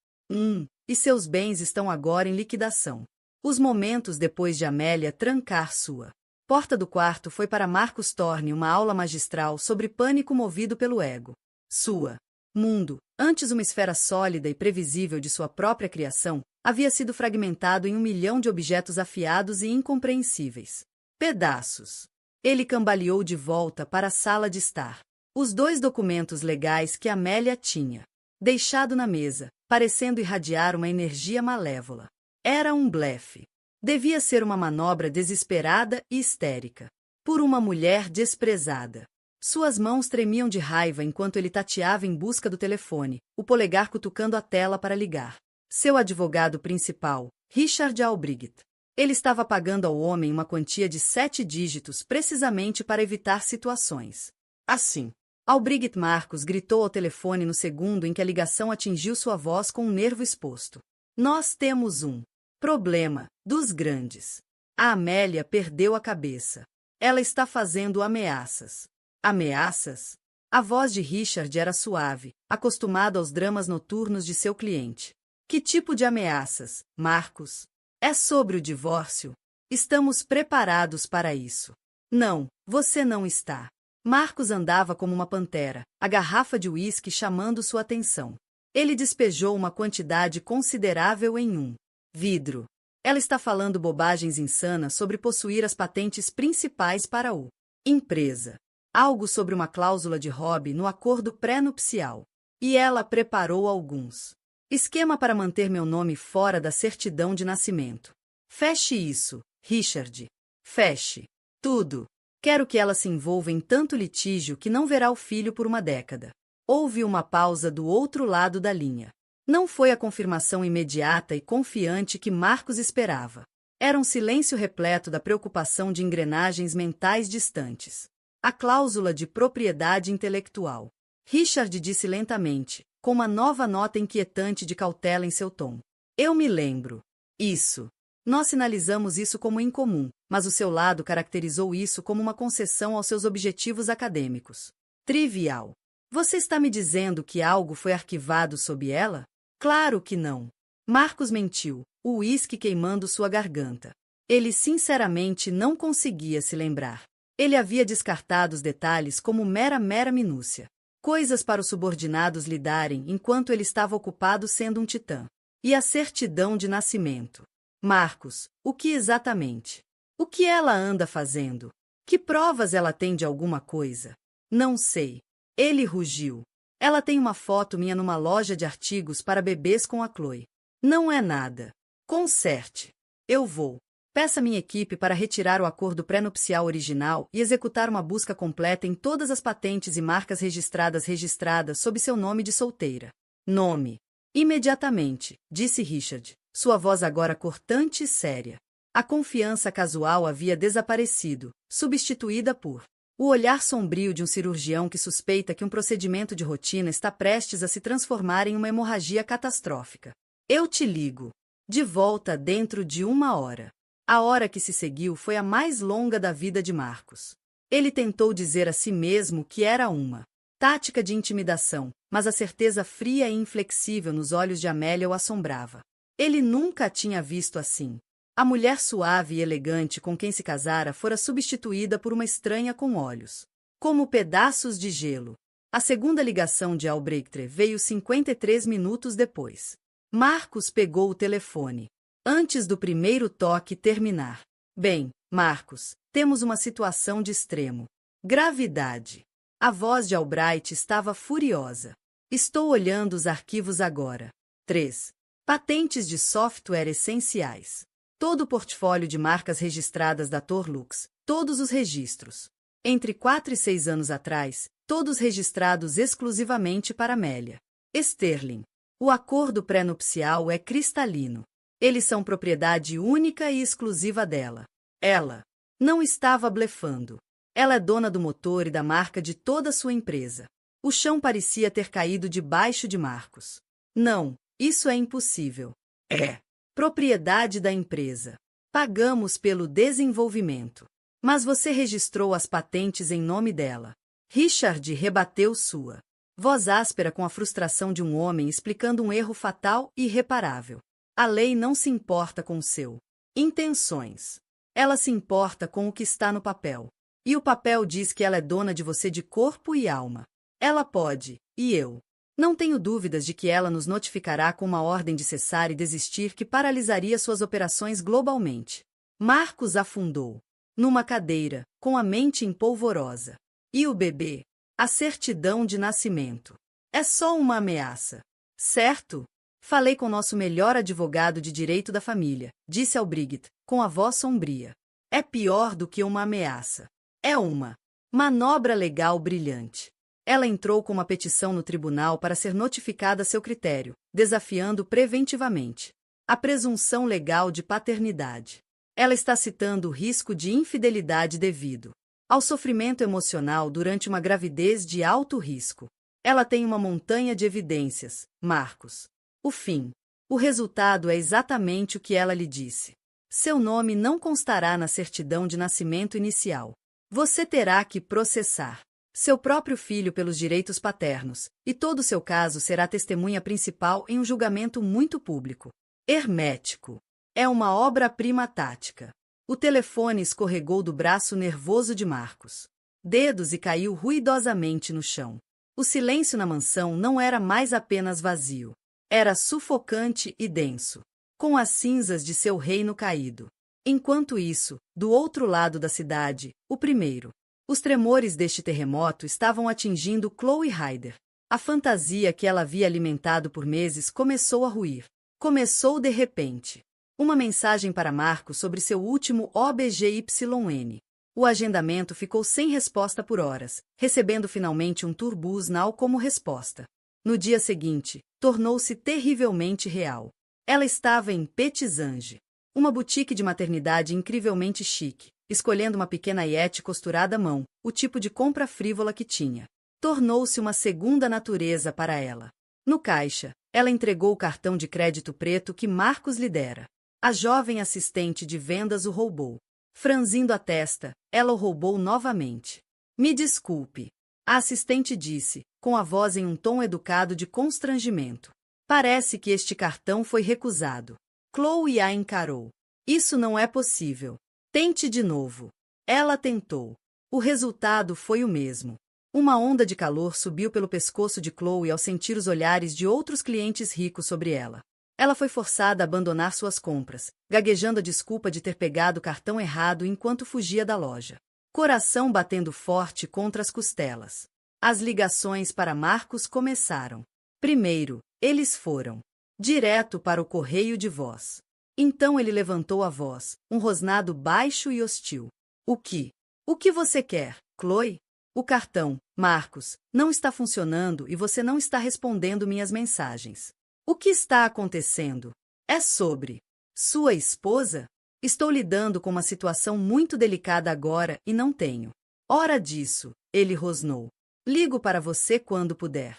e seus bens estão agora em liquidação. Os momentos depois de Amélia trancar sua porta do quarto foi para Marcos Thorne uma aula magistral sobre pânico movido pelo ego. Sua mundo, antes uma esfera sólida e previsível de sua própria criação, havia sido fragmentado em 1 milhão de objetos afiados e incompreensíveis pedaços. Ele cambaleou de volta para a sala de estar. Os 2 documentos legais que Amélia tinha deixado na mesa, parecendo irradiar uma energia malévola. Era um blefe. Devia ser uma manobra desesperada e histérica. Por uma mulher desprezada. Suas mãos tremiam de raiva enquanto ele tateava em busca do telefone, o polegar cutucando a tela para ligar. Seu advogado principal, Richard Albrecht. Ele estava pagando ao homem uma quantia de 7 dígitos precisamente para evitar situações assim. Albrecht Marcos gritou ao telefone no segundo em que a ligação atingiu sua voz com um nervo exposto. Nós temos um problema dos grandes. A Amélia perdeu a cabeça. Ela está fazendo ameaças. Ameaças? A voz de Richard era suave, acostumado aos dramas noturnos de seu cliente. Que tipo de ameaças, Marcos? É sobre o divórcio? Estamos preparados para isso. Não, você não está. Marcos andava como uma pantera, a garrafa de uísque chamando sua atenção. Ele despejou uma quantidade considerável em um vidro. Ela está falando bobagens insanas sobre possuir as patentes principais para o empresa. Algo sobre uma cláusula de hobby no acordo pré-nupcial. E ela preparou alguns. Esquema para manter meu nome fora da certidão de nascimento. Feche isso, Richard. Feche. Tudo. Quero que ela se envolva em tanto litígio que não verá o filho por uma década. Houve uma pausa do outro lado da linha. Não foi a confirmação imediata e confiante que Marcos esperava. Era um silêncio repleto da preocupação de engrenagens mentais distantes. A cláusula de propriedade intelectual. Richard disse lentamente, com uma nova nota inquietante de cautela em seu tom. Eu me lembro. Isso. Nós sinalizamos isso como incomum, mas o seu lado caracterizou isso como uma concessão aos seus objetivos acadêmicos. Trivial. Você está me dizendo que algo foi arquivado sob ela? Claro que não. Marcos mentiu, o uísque queimando sua garganta. Ele sinceramente não conseguia se lembrar. Ele havia descartado os detalhes como mera minúcia. Coisas para os subordinados lidarem enquanto ele estava ocupado sendo um titã. E a certidão de nascimento. Marcos, o que exatamente? O que ela anda fazendo? Que provas ela tem de alguma coisa? Não sei. Ele rugiu. Ela tem uma foto minha numa loja de artigos para bebês com a Chloe. Não é nada. Conserte. Eu vou. Peça minha equipe para retirar o acordo pré-nupcial original e executar uma busca completa em todas as patentes e marcas registradas sob seu nome de solteira. Nome. Imediatamente, disse Richard, sua voz agora cortante e séria. A confiança casual havia desaparecido, substituída por o olhar sombrio de um cirurgião que suspeita que um procedimento de rotina está prestes a se transformar em uma hemorragia catastrófica. Eu te ligo. De volta dentro de 1 hora. A hora que se seguiu foi a mais longa da vida de Marcos. Ele tentou dizer a si mesmo que era uma tática de intimidação, mas a certeza fria e inflexível nos olhos de Amélia o assombrava. Ele nunca a tinha visto assim. A mulher suave e elegante com quem se casara fora substituída por uma estranha com olhos como pedaços de gelo. A segunda ligação de Albrecht veio 53 minutos depois. Marcos pegou o telefone. Antes do primeiro toque terminar. Bem, Marcos, temos uma situação de extremo gravidade. A voz de Albright estava furiosa. Estou olhando os arquivos agora. 3. Patentes de software essenciais. Todo o portfólio de marcas registradas da Torlux, todos os registros. Entre 4 e 6 anos atrás, todos registrados exclusivamente para Amélia Sterling. O acordo pré-nupcial é cristalino. Eles são propriedade única e exclusiva dela. Ela não estava blefando. Ela é dona do motor e da marca de toda a sua empresa. O chão parecia ter caído debaixo de Marcos. Não, isso é impossível. É propriedade da empresa. Pagamos pelo desenvolvimento. Mas você registrou as patentes em nome dela. Richard rebateu sua voz áspera com a frustração de um homem explicando um erro fatal e irreparável. A lei não se importa com seu intenções. Ela se importa com o que está no papel. E o papel diz que ela é dona de você de corpo e alma. Ela pode, e eu. Não tenho dúvidas de que ela nos notificará com uma ordem de cessar e desistir que paralisaria suas operações globalmente. Marcos afundou numa cadeira, com a mente empolvorosa. E o bebê? A certidão de nascimento. É só uma ameaça. Certo? Falei com nosso melhor advogado de direito da família, disse Albrecht, com a voz sombria. É pior do que uma ameaça. É uma manobra legal brilhante. Ela entrou com uma petição no tribunal para ser notificada a seu critério, desafiando preventivamente a presunção legal de paternidade. Ela está citando o risco de infidelidade devido ao sofrimento emocional durante uma gravidez de alto risco. Ela tem uma montanha de evidências, Marcos. O fim. O resultado é exatamente o que ela lhe disse. Seu nome não constará na certidão de nascimento inicial. Você terá que processar. seu próprio filho pelos direitos paternos, e todo o seu caso será testemunha principal em um julgamento muito público. Hermético. É uma obra-prima tática. O telefone escorregou do braço nervoso de Marcos. Dedos e caiu ruidosamente no chão. O silêncio na mansão não era mais apenas vazio. Era sufocante e denso, com as cinzas de seu reino caído. Enquanto isso, do outro lado da cidade, o primeiro. Os tremores deste terremoto estavam atingindo Chloe Ryder. A fantasia que ela havia alimentado por meses começou a ruir. Começou de repente. Uma mensagem para Marcos sobre seu último OBGYN. O agendamento ficou sem resposta por horas, recebendo finalmente um Tourbus Now como resposta. No dia seguinte, tornou-se terrivelmente real. Ela estava em Petitsange, uma boutique de maternidade incrivelmente chique, escolhendo uma pequena iete costurada à mão, o tipo de compra frívola que tinha. Tornou-se uma segunda natureza para ela. No caixa, ela entregou o cartão de crédito preto que Marcos lhe dera. A jovem assistente de vendas o roubou. Franzindo a testa, ela o roubou novamente. Me desculpe. A assistente disse, com a voz em um tom educado de constrangimento. Parece que este cartão foi recusado. Chloe a encarou. Isso não é possível. Tente de novo. Ela tentou. O resultado foi o mesmo. Uma onda de calor subiu pelo pescoço de Chloe ao sentir os olhares de outros clientes ricos sobre ela. Ela foi forçada a abandonar suas compras, gaguejando a desculpa de ter pegado o cartão errado enquanto fugia da loja. Coração batendo forte contra as costelas. As ligações para Marcos começaram. Primeiro, eles foram direto para o correio de voz. Então ele levantou a voz, um rosnado baixo e hostil. O que? O que você quer, Chloe? O cartão, Marcos, não está funcionando e você não está respondendo minhas mensagens. O que está acontecendo? É sobre sua esposa? Estou lidando com uma situação muito delicada agora e não tenho hora disso, ele rosnou. Ligo para você quando puder.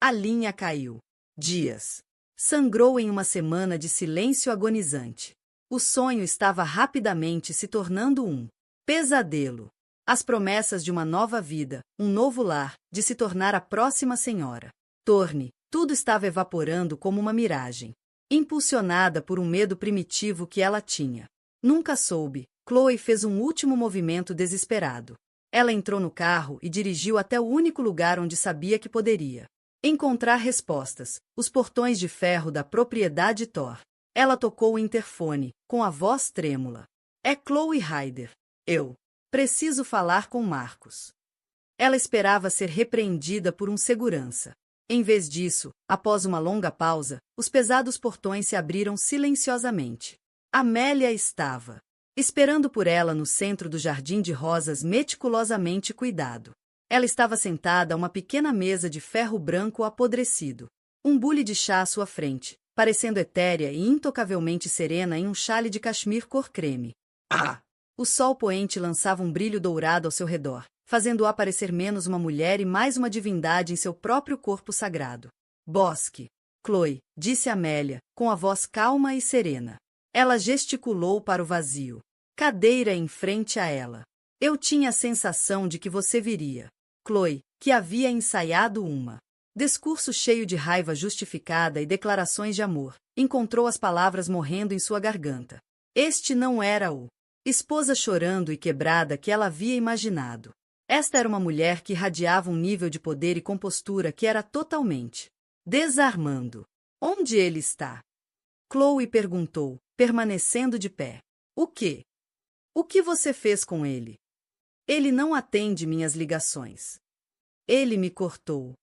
A linha caiu. Dias. Sangrou em uma semana de silêncio agonizante. O sonho estava rapidamente se tornando um pesadelo. As promessas de uma nova vida, um novo lar, de se tornar a próxima senhora. Torne, tudo estava evaporando como uma miragem. Impulsionada por um medo primitivo que ela tinha. Nunca soube, Chloe fez um último movimento desesperado. Ela entrou no carro e dirigiu até o único lugar onde sabia que poderia encontrar respostas, os portões de ferro da propriedade Thor. Ela tocou o interfone, com a voz trêmula. É Chloe Ryder. Eu preciso falar com Marcos. Ela esperava ser repreendida por um segurança. Em vez disso, após uma longa pausa, os pesados portões se abriram silenciosamente. Amélia estava esperando por ela no centro do jardim de rosas meticulosamente cuidado. Ela estava sentada a uma pequena mesa de ferro branco apodrecido. Um bule de chá à sua frente, parecendo etérea e intocavelmente serena em um chale de cachemir cor creme. Ah! O sol poente lançava um brilho dourado ao seu redor, fazendo-a parecer menos uma mulher e mais uma divindade em seu próprio corpo sagrado. Bosque. Chloe, disse Amélia, com a voz calma e serena. Ela gesticulou para o vazio. Cadeira em frente a ela. Eu tinha a sensação de que você viria. Chloe, que havia ensaiado uma discurso cheio de raiva justificada e declarações de amor, encontrou as palavras morrendo em sua garganta. Este não era o esposa chorando e quebrada que ela havia imaginado. Esta era uma mulher que irradiava um nível de poder e compostura que era totalmente desarmando. Onde ele está? Chloe perguntou, permanecendo de pé. O quê? O que você fez com ele? Ele não atende minhas ligações. Ele me cortou.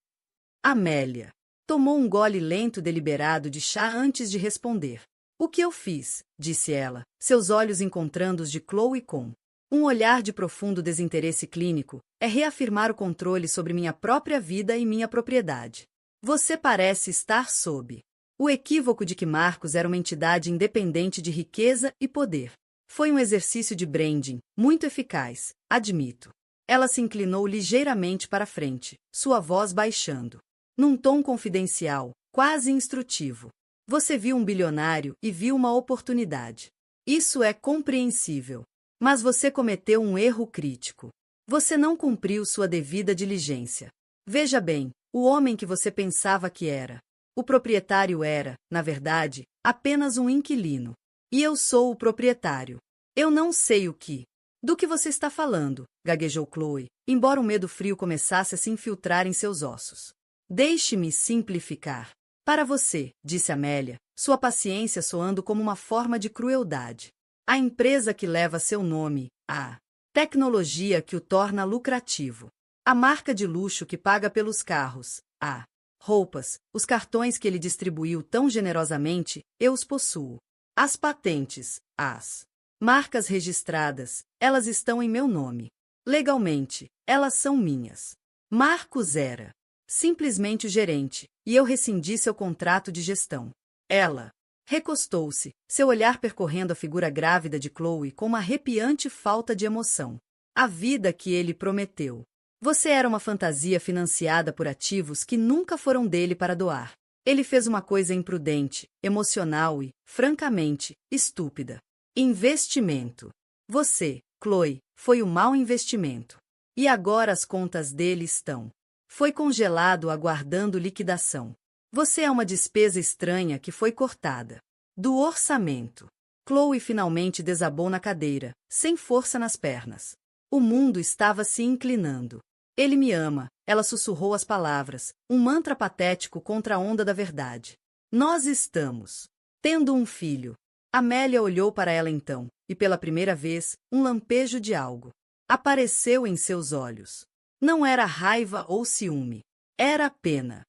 Amélia tomou um gole lento deliberado de chá antes de responder. O que eu fiz? Disse ela, seus olhos encontrando os de Chloe com um olhar de profundo desinteresse clínico, é reafirmar o controle sobre minha própria vida e minha propriedade. Você parece estar sob o equívoco de que Marcos era uma entidade independente de riqueza e poder. Foi um exercício de branding, muito eficaz, admito. Ela se inclinou ligeiramente para frente, sua voz baixando. Num tom confidencial, quase instrutivo. Você viu um bilionário e viu uma oportunidade. Isso é compreensível. Mas você cometeu um erro crítico. Você não cumpriu sua devida diligência. Veja bem, o homem que você pensava que era. O proprietário era, na verdade, apenas um inquilino. E eu sou o proprietário. Eu não sei o que. Do que você está falando, gaguejou Chloe, embora o medo frio começasse a se infiltrar em seus ossos. Deixe-me simplificar. Para você, disse Amélia, sua paciência soando como uma forma de crueldade. A empresa que leva seu nome, a tecnologia que o torna lucrativo. A marca de luxo que paga pelos carros, a roupas, os cartões que ele distribuiu tão generosamente, eu os possuo. As patentes, as marcas registradas, elas estão em meu nome. Legalmente, elas são minhas. Marcos era simplesmente o gerente, e eu rescindi seu contrato de gestão. Ela recostou-se, seu olhar percorrendo a figura grávida de Chloe com uma arrepiante falta de emoção. A vida que ele prometeu. Você era uma fantasia financiada por ativos que nunca foram dele para doar. Ele fez uma coisa imprudente, emocional e, francamente, estúpida. Investimento. Você, Chloe, foi um mau investimento. E agora as contas dele estão. Foi congelado aguardando liquidação. Você é uma despesa estranha que foi cortada do orçamento. Chloe finalmente desabou na cadeira, sem força nas pernas. O mundo estava se inclinando. Ele me ama, ela sussurrou as palavras, um mantra patético contra a onda da verdade. Nós estamos tendo um filho. Amélia olhou para ela então, e pela primeira vez, um lampejo de algo apareceu em seus olhos. Não era raiva ou ciúme. Era pena.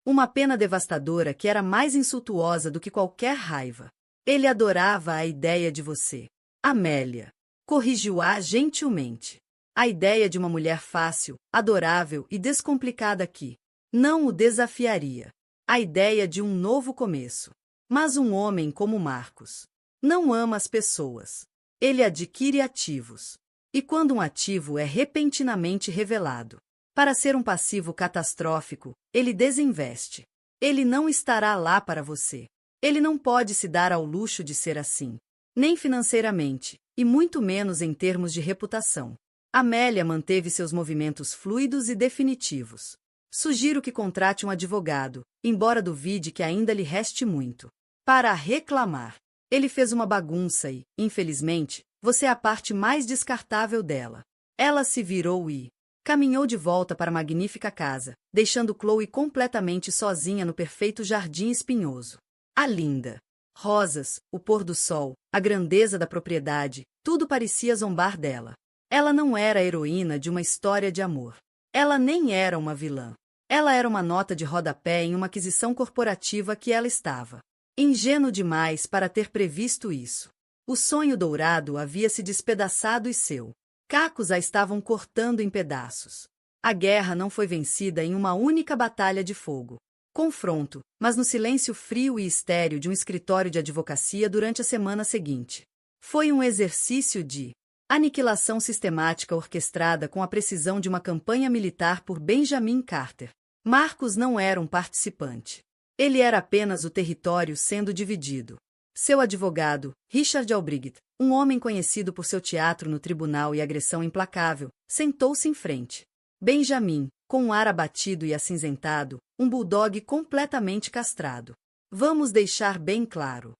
Uma pena devastadora que era mais insultuosa do que qualquer raiva. Ele adorava a ideia de você. Amélia. Corrigiu-a gentilmente. A ideia de uma mulher fácil, adorável e descomplicada que não o desafiaria. A ideia de um novo começo. Mas um homem como Marcos não ama as pessoas. Ele adquire ativos. E quando um ativo é repentinamente revelado para ser um passivo catastrófico, ele desinveste. Ele não estará lá para você. Ele não pode se dar ao luxo de ser assim. Nem financeiramente, e muito menos em termos de reputação. Amélia manteve seus movimentos fluidos e definitivos. Sugiro que contrate um advogado, embora duvide que ainda lhe reste muito para reclamar. Ele fez uma bagunça e, infelizmente, você é a parte mais descartável dela. Ela se virou e caminhou de volta para a magnífica casa, deixando Chloe completamente sozinha no perfeito jardim espinhoso. A linda rosas, o pôr do sol, a grandeza da propriedade, tudo parecia zombar dela. Ela não era a heroína de uma história de amor. Ela nem era uma vilã. Ela era uma nota de rodapé em uma aquisição corporativa que ela estava ingênuo demais para ter previsto isso. O sonho dourado havia se despedaçado e seu cacos a estavam cortando em pedaços. A guerra não foi vencida em uma única batalha de fogo. Confronto, mas no silêncio frio e estéril de um escritório de advocacia durante a semana seguinte. Foi um exercício de aniquilação sistemática orquestrada com a precisão de uma campanha militar por Benjamin Carter. Marcos não era um participante. Ele era apenas o território sendo dividido. Seu advogado, Richard Albright, um homem conhecido por seu teatro no tribunal e agressão implacável, sentou-se em frente. Benjamin, com um ar abatido e acinzentado, um bulldog completamente castrado. Vamos deixar bem claro.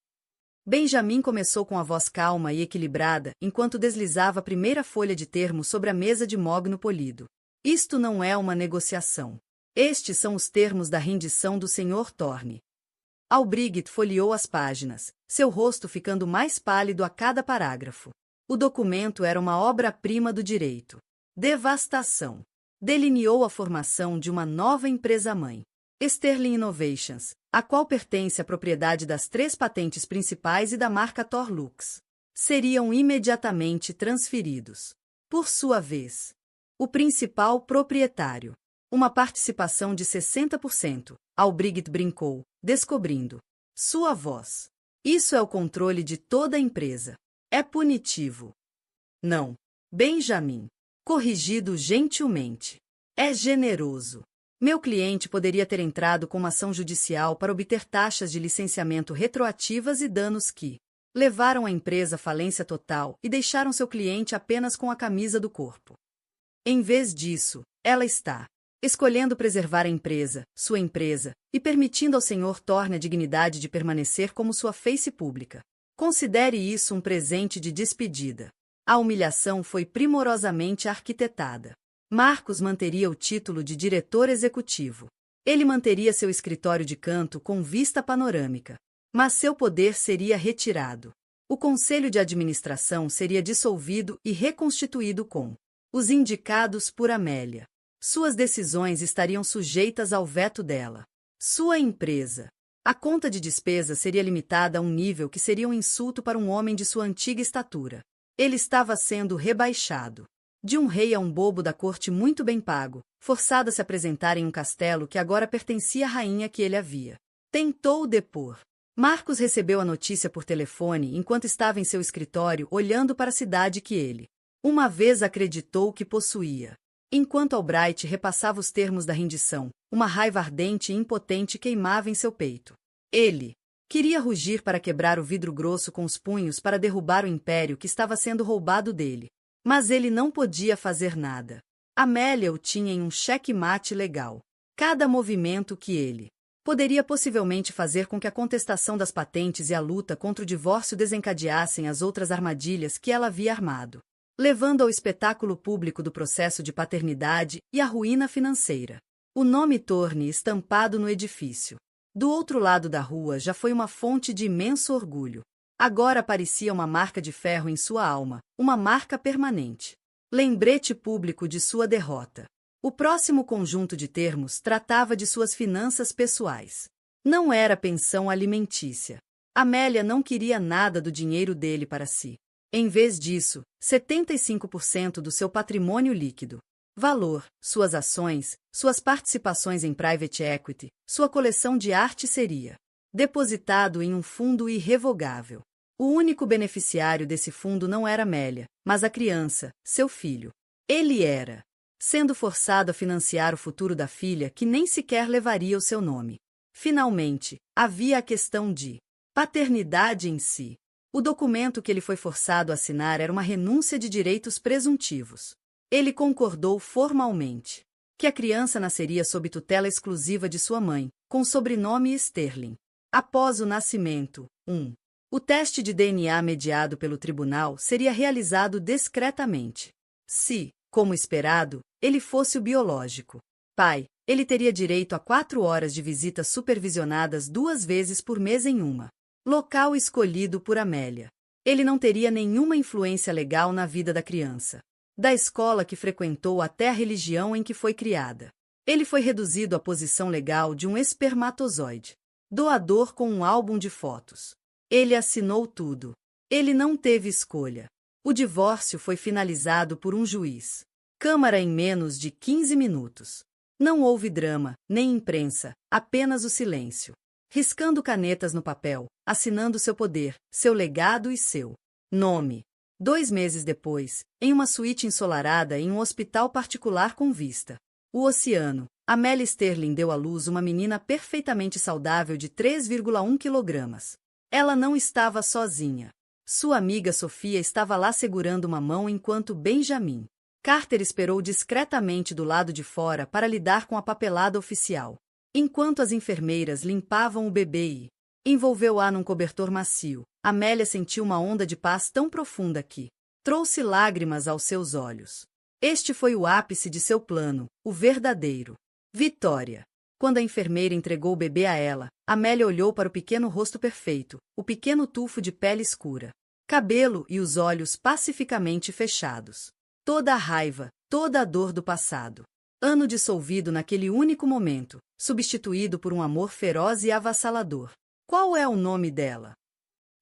Benjamin começou com a voz calma e equilibrada enquanto deslizava a primeira folha de termo sobre a mesa de mogno polido. Isto não é uma negociação. Estes são os termos da rendição do Sr. Thorne. Albright folheou as páginas, seu rosto ficando mais pálido a cada parágrafo. O documento era uma obra-prima do direito. Devastação. Delineou a formação de uma nova empresa-mãe, Sterling Innovations, a qual pertence a propriedade das 3 patentes principais e da marca Thor Lux. Seriam imediatamente transferidos. Por sua vez, o principal proprietário. Uma participação de 60%, Albright brincou, descobrindo sua voz. Isso é o controle de toda a empresa. É punitivo. Não. Benjamin. Corrigido gentilmente. É generoso. Meu cliente poderia ter entrado com uma ação judicial para obter taxas de licenciamento retroativas e danos que levaram a empresa à falência total e deixaram seu cliente apenas com a camisa do corpo. Em vez disso, ela está escolhendo preservar a empresa, sua empresa, e permitindo ao Senhor torne a dignidade de permanecer como sua face pública. Considere isso um presente de despedida. A humilhação foi primorosamente arquitetada. Marcos manteria o título de diretor executivo. Ele manteria seu escritório de canto com vista panorâmica. Mas seu poder seria retirado. O conselho de administração seria dissolvido e reconstituído com os indicados por Amélia. Suas decisões estariam sujeitas ao veto dela. Sua empresa. A conta de despesa seria limitada a um nível que seria um insulto para um homem de sua antiga estatura. Ele estava sendo rebaixado. De um rei a um bobo da corte muito bem pago, forçado a se apresentar em um castelo que agora pertencia à rainha que ele havia tentou depor. Marcos recebeu a notícia por telefone enquanto estava em seu escritório olhando para a cidade que ele uma vez acreditou que possuía. Enquanto Albright repassava os termos da rendição, uma raiva ardente e impotente queimava em seu peito. Ele queria rugir para quebrar o vidro grosso com os punhos para derrubar o império que estava sendo roubado dele. Mas ele não podia fazer nada. Amélia o tinha em um xeque-mate legal. Cada movimento que ele poderia possivelmente fazer com que a contestação das patentes e a luta contra o divórcio desencadeassem as outras armadilhas que ela havia armado, levando ao espetáculo público do processo de paternidade e à ruína financeira. O nome Torne estampado no edifício. Do outro lado da rua já foi uma fonte de imenso orgulho. Agora parecia uma marca de ferro em sua alma, uma marca permanente. Lembrete público de sua derrota. O próximo conjunto de termos tratava de suas finanças pessoais. Não era pensão alimentícia. Amélia não queria nada do dinheiro dele para si. Em vez disso, 75% do seu patrimônio líquido, valor, suas ações, suas participações em private equity, sua coleção de arte seria depositado em um fundo irrevogável. O único beneficiário desse fundo não era Amélia, mas a criança, seu filho. Ele era sendo forçado a financiar o futuro da filha que nem sequer levaria o seu nome. Finalmente, havia a questão de paternidade em si. O documento que ele foi forçado a assinar era uma renúncia de direitos presuntivos. Ele concordou formalmente que a criança nasceria sob tutela exclusiva de sua mãe, com o sobrenome Sterling. Após o nascimento, o teste de DNA mediado pelo tribunal seria realizado discretamente. Se, como esperado, ele fosse o biológico pai, ele teria direito a 4 horas de visitas supervisionadas 2 vezes por mês em uma local escolhido por Amélia. Ele não teria nenhuma influência legal na vida da criança, da escola que frequentou até a religião em que foi criada. Ele foi reduzido à posição legal de um espermatozoide, doador com um álbum de fotos. Ele assinou tudo. Ele não teve escolha. O divórcio foi finalizado por um juiz. Câmara em menos de 15 minutos. Não houve drama, nem imprensa, apenas o silêncio. Riscando canetas no papel, assinando seu poder, seu legado e seu nome. 2 meses depois, em uma suíte ensolarada em um hospital particular com vista o oceano, Amélia Sterling deu à luz uma menina perfeitamente saudável de 3,1 quilogramas. Ela não estava sozinha. Sua amiga Sofia estava lá segurando uma mão enquanto Benjamin Carter esperou discretamente do lado de fora para lidar com a papelada oficial. Enquanto as enfermeiras limpavam o bebê e envolveu-a num cobertor macio, Amélia sentiu uma onda de paz tão profunda que trouxe lágrimas aos seus olhos. Este foi o ápice de seu plano, o verdadeiro vitória. Quando a enfermeira entregou o bebê a ela, Amélia olhou para o pequeno rosto perfeito, o pequeno tufo de pele escura, cabelo e os olhos pacificamente fechados. Toda a raiva, toda a dor do passado. Ano dissolvido naquele único momento, substituído por um amor feroz e avassalador. Qual é o nome dela?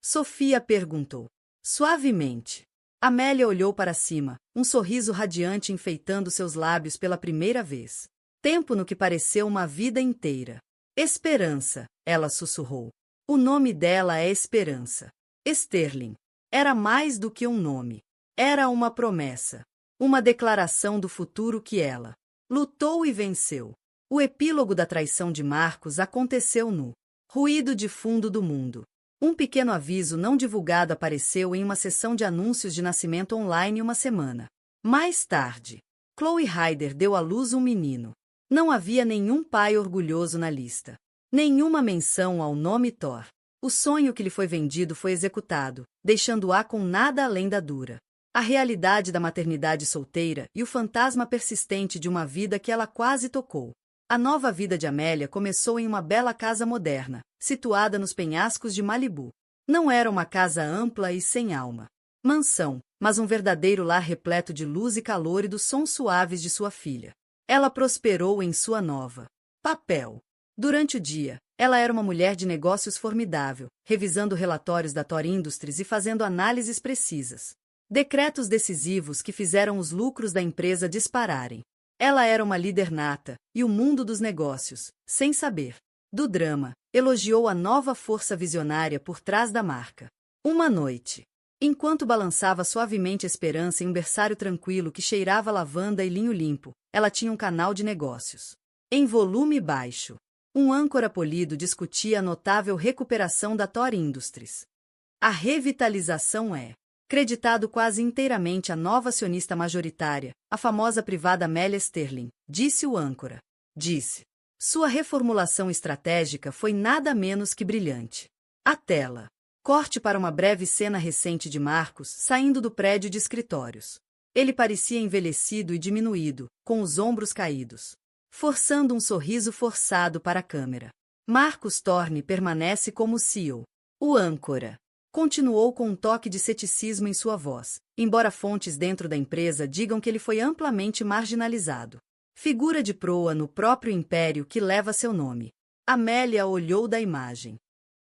Sofia perguntou. Suavemente. Amélia olhou para cima, um sorriso radiante enfeitando seus lábios pela primeira vez. Tempo no que pareceu uma vida inteira. Esperança, ela sussurrou. O nome dela é Esperança. Sterling. Era mais do que um nome. Era uma promessa. Uma declaração do futuro que ela lutou e venceu. O epílogo da traição de Marcos aconteceu no ruído de fundo do mundo. Um pequeno aviso não divulgado apareceu em uma seção de anúncios de nascimento online uma semana. Mais tarde, Chloe Ryder deu à luz um menino. Não havia nenhum pai orgulhoso na lista. Nenhuma menção ao nome Thor. O sonho que lhe foi vendido foi executado, deixando-a com nada além da dura. A realidade da maternidade solteira e o fantasma persistente de uma vida que ela quase tocou. A nova vida de Amélia começou em uma bela casa moderna, situada nos penhascos de Malibu. Não era uma casa ampla e sem alma. Mansão, mas um verdadeiro lar repleto de luz e calor e dos sons suaves de sua filha. Ela prosperou em sua nova papel. Durante o dia, ela era uma mulher de negócios formidável, revisando relatórios da Thor Industries e fazendo análises precisas. Decretos decisivos que fizeram os lucros da empresa dispararem. Ela era uma líder nata, e o mundo dos negócios, sem saber do drama, elogiou a nova força visionária por trás da marca. Uma noite, enquanto balançava suavemente Esperança em um berçário tranquilo que cheirava lavanda e linho limpo, ela tinha um canal de negócios. Em volume baixo, um âncora polido discutia a notável recuperação da Thor Industries. A revitalização é creditado quase inteiramente à nova acionista majoritária, a famosa privada Amélia Sterling, disse o âncora. Disse. Sua reformulação estratégica foi nada menos que brilhante. A tela. Corte para uma breve cena recente de Marcos saindo do prédio de escritórios. Ele parecia envelhecido e diminuído, com os ombros caídos, forçando um sorriso forçado para a câmera. Marcos Thorne permanece como CEO. O âncora continuou com um toque de ceticismo em sua voz, embora fontes dentro da empresa digam que ele foi amplamente marginalizado. Figura de proa no próprio império que leva seu nome. Amélia olhou da imagem.